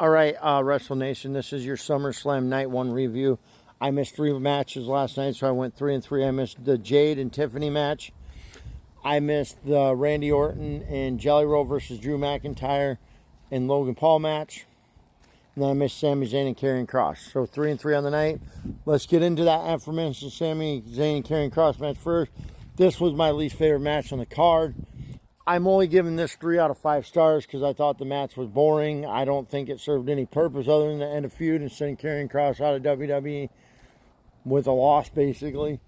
All right, Wrestle Nation, this is your Summerslam Night 1 review. I missed 3 matches last night, so I went 3-3. I missed the Jade and Tiffany match. I missed the Randy Orton and Jelly Roll versus Drew McIntyre and Logan Paul match. And then I missed Sami Zayn and Karrion Kross. So 3-3 on the night. Let's get into that aforementioned Sami Zayn and Karrion Kross match first. This was my least favorite match on the card. I'm only giving this 3 out of 5 stars because I thought the match was boring. I don't think it served any purpose other than to end a feud and send Karrion Kross out of WWE with a loss, basically.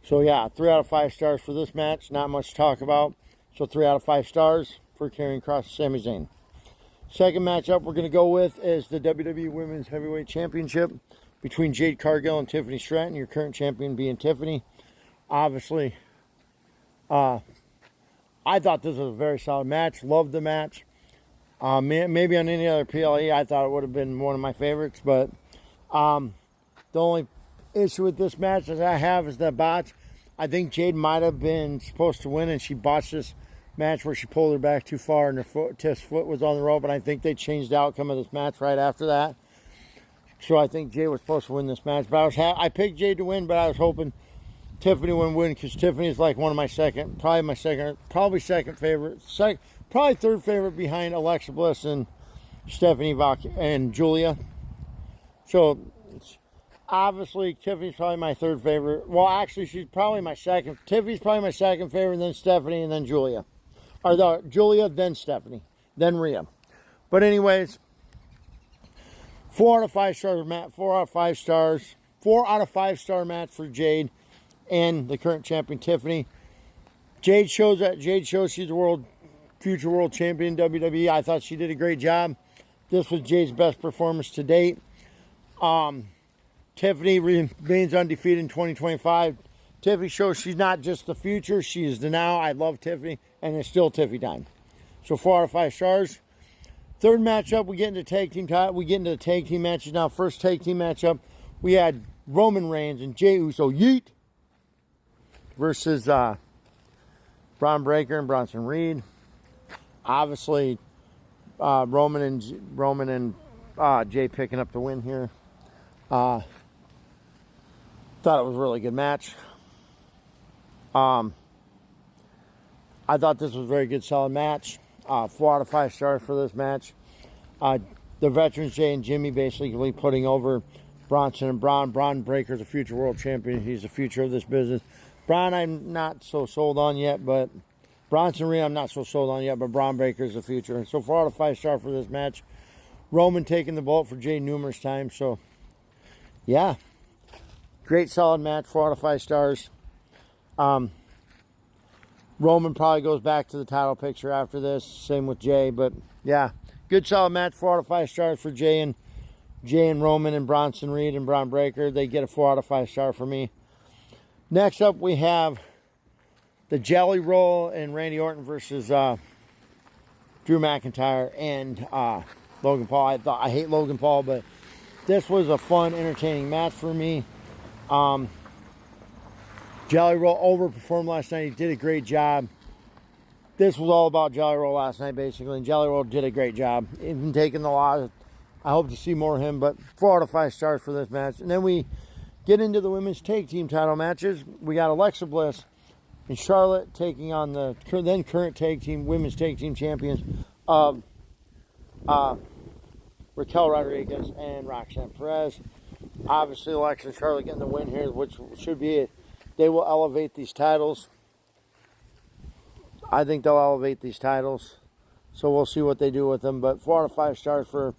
So yeah, 3 out of 5 stars for this match. Not much to talk about. So 3 out of 5 stars for Karrion Kross and Sami Zayn. Second matchup we're going to go with is the WWE Women's Heavyweight Championship between Jade Cargill and Tiffany Stratton, your current champion being Tiffany. Obviously, I thought this was a very solid match. Loved the match. Maybe on any other PLE, I thought it would have been one of my favorites. But the only issue with this match that I have is the botch. I think Jade might have been supposed to win, and she botched this match where she pulled her back too far and her Tiff's foot was on the rope. And I think they changed the outcome of this match right after that. So I think Jade was supposed to win this match. But I picked Jade to win, but I was hoping Tiffany wouldn't win because Tiffany is like one of my probably second favorite, probably third favorite behind Alexa Bliss and Stephanie and Julia. So obviously Tiffany's probably my third favorite. Well, actually, she's probably my second. Tiffany's probably my second favorite, then Stephanie, and then Julia. Or Julia, then Stephanie, then Rhea. But anyways, 4 out of 5 stars, Matt. 4 out of 5 stars. 4 out of 5 star match for Jade and the current champion Tiffany. Jade shows she's the future world champion in WWE. I thought she did a great job. This was Jade's best performance to date. Tiffany remains undefeated in 2025. Tiffany shows she's not just the future, she is the now. I love Tiffany, and it's still Tiffany time. So 4 out of 5 stars. Third matchup, we get into the tag team matches now. First tag team matchup, we had Roman Reigns and Jey Uso Yeet versus Braun Breaker and Bronson Reed. Obviously, Roman and Jey picking up the win here. Thought it was a really good match. I thought this was a very good, solid match. 4 out of 5 stars for this match. The veterans, Jey and Jimmy, basically putting over Bronson and Braun. Braun Breaker's a future world champion. He's the future of this business. Braun, I'm not so sold on yet, but Bronson Reed, I'm not so sold on yet, but Braun Breaker's the future. So 4 out of 5 stars for this match. Roman taking the belt for Jey numerous times. So, yeah. Great, solid match. 4 out of 5 stars. Roman probably goes back to the title picture after this. Same with Jey. But, yeah. Good, solid match. 4 out of 5 stars for Jey and Roman and Bronson Reed and Braun Breaker. They get a 4 out of 5 star for me. Next up, we have the Jelly Roll and Randy Orton versus Drew McIntyre and Logan Paul. I hate Logan Paul, but this was a fun, entertaining match for me. Jelly Roll overperformed last night. He did a great job. This was all about Jelly Roll last night, basically, and Jelly Roll did a great job. Even taking the loss, I hope to see more of him, but 4 out of 5 stars for this match. And then we get into the women's tag team title matches. We got Alexa Bliss and Charlotte taking on the then current women's tag team champions of Raquel Rodriguez and Roxanne Perez. Obviously, Alexa and Charlotte getting the win here, which should be it. They will elevate these titles. I think they'll elevate these titles. So we'll see what they do with them. But 4 out of 5 stars for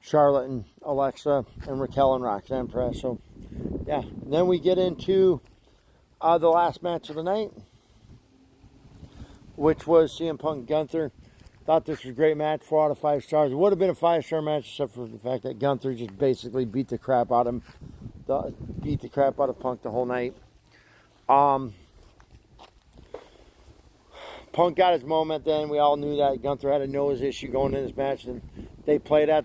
Charlotte and Alexa and Raquel and Roxanne Perez. So, yeah. Then we get into the last match of the night, which was CM Punk Gunther. Thought this was a great match. 4 out of 5 stars. It would have been a 5-star match except for the fact that Gunther just basically beat the crap out of him. Beat the crap out of Punk the whole night. Punk got his moment then. We all knew that Gunther had a nose issue going in this match, and they played that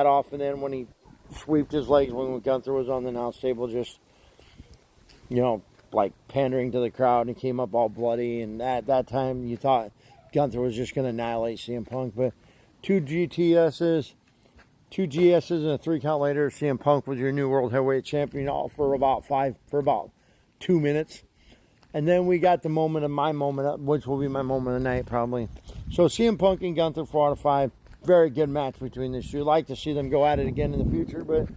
off, and then when he sweeped his legs when Gunther was on the announce table, just, like pandering to the crowd, and he came up all bloody, and at that time you thought Gunther was just going to annihilate CM Punk, but 2 GTSs, 2 GSs and a 3 count later. CM Punk was your new world heavyweight champion all for about 2 minutes. And then we got the moment of my moment, which will be my moment of the night probably. So CM Punk and Gunther 4 out of 5. Very good match between these two. Like to see them go at it again in the future, but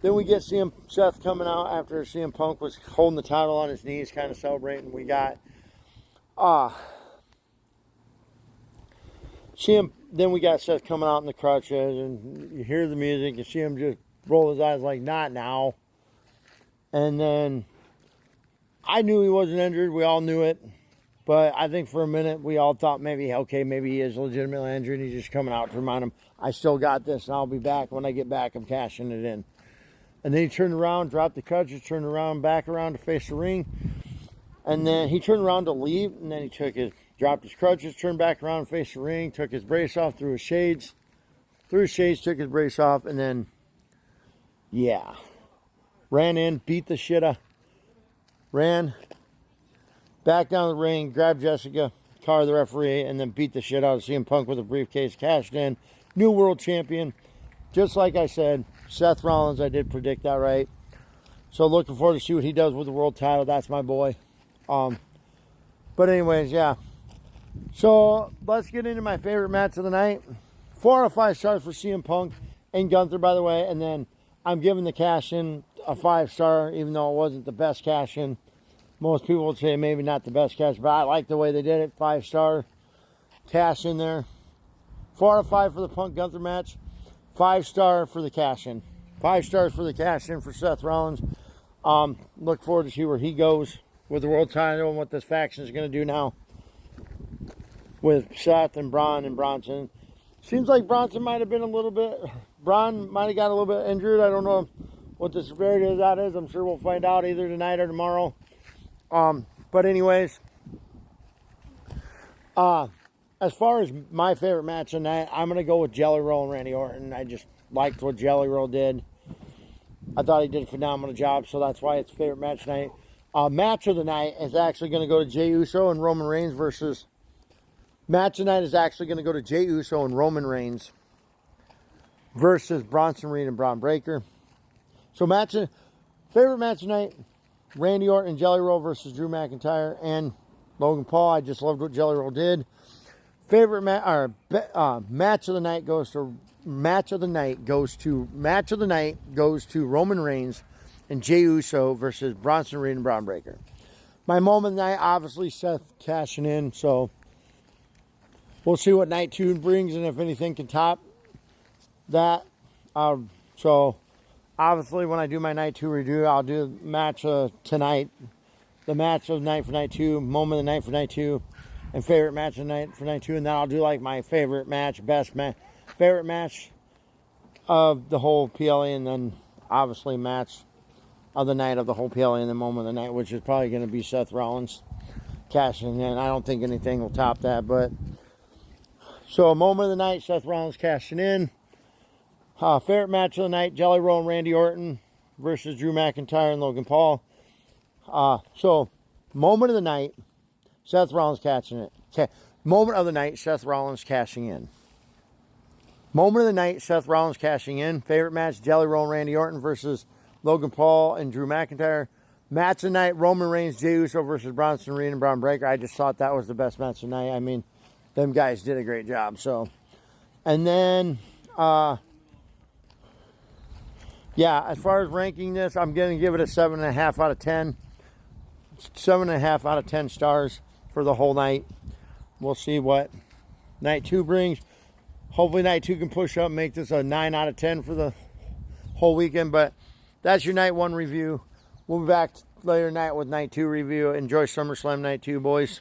then we get Seth coming out after CM Punk was holding the title on his knees, kind of celebrating. We got then we got Seth coming out in the crutches, and you hear the music, you see him just roll his eyes like, not now. And then I knew he wasn't injured. We all knew it. But I think for a minute we all thought maybe, okay, maybe he is legitimately injured. He's just coming out to remind him, I still got this, and I'll be back. When I get back, I'm cashing it in. And then he turned around, dropped the crutches, turned around, back around to face the ring. And then he turned around to leave, and then he dropped his crutches, turned back around, faced the ring, took his brace off, threw his shades, took his brace off, and then, yeah, ran in, beat the shit out, ran back down the ring, grabbed Jessica, Carr, the referee, and then beat the shit out of CM Punk with a briefcase, cashed in, new world champion. Just like I said, Seth Rollins, I did predict that right. So looking forward to see what he does with the world title. That's my boy. But anyways, yeah. So let's get into my favorite match of the night. 4 out of 5 stars for CM Punk and Gunther, by the way. And then I'm giving the cash in a 5-star, even though it wasn't the best cash in. Most people would say maybe not the best cash, but I like the way they did it. 5-star cash in there. 4 out of 5 for the Punk Gunther match. 5-star for the cash in. 5 stars for the cash in for Seth Rollins. Look forward to see where he goes with the world title and what this faction is going to do now with Seth and Braun and Bronson. Seems like Braun might have got a little bit injured. I don't know what the severity of that is. I'm sure we'll find out either tonight or tomorrow. But anyways, as far as my favorite match tonight, I'm going to go with Jelly Roll and Randy Orton. I just liked what Jelly Roll did. I thought he did a phenomenal job, so that's why it's favorite match tonight. Match of the night is actually going to go to Jey Uso and Roman Reigns versus... Match of the night is actually going to go to Jey Uso and Roman Reigns versus Bronson Reed and Braun Breaker. So favorite match tonight, Randy Orton and Jelly Roll versus Drew McIntyre and Logan Paul. I just loved what Jelly Roll did. Favorite match of the night goes to Roman Reigns and Jey Uso versus Bronson Reed and Braun Breaker. My moment of the night, obviously Seth cashing in, so we'll see what night 2 brings and if anything can top that. So obviously when I do my night 2 review, I'll do the match tonight, the match of the night for night 2, moment of the night for night 2, and favorite match of the night for night 2, and then I'll do like my favorite match, favorite match of the whole PLE, and then obviously match of the night of the whole PLE and the moment of the night, which is probably going to be Seth Rollins cashing in. I don't think anything will top that, but so moment of the night, Seth Rollins cashing in. Favorite match of the night, Jelly Roll and Randy Orton versus Drew McIntyre and Logan Paul. So moment of the night, Seth Rollins cashing it. Okay. Moment of the night, Seth Rollins cashing in. Moment of the night, Seth Rollins cashing in. Favorite match, Jelly Roll and Randy Orton versus Logan Paul and Drew McIntyre. Match of the night, Roman Reigns, Jey Uso versus Bronson Reed and Braun Breaker. I just thought that was the best match of the night. I mean, them guys did a great job. So, and then, yeah, as far as ranking this, I'm going to give it a 7.5 out of 10. 7.5 out of 10 stars for the whole night. We'll see what night 2 brings. Hopefully night 2 can push up and make this a 9 out of 10 for the whole weekend. But that's your night 1 review. We'll be back later tonight with night 2 review. Enjoy SummerSlam night 2, boys.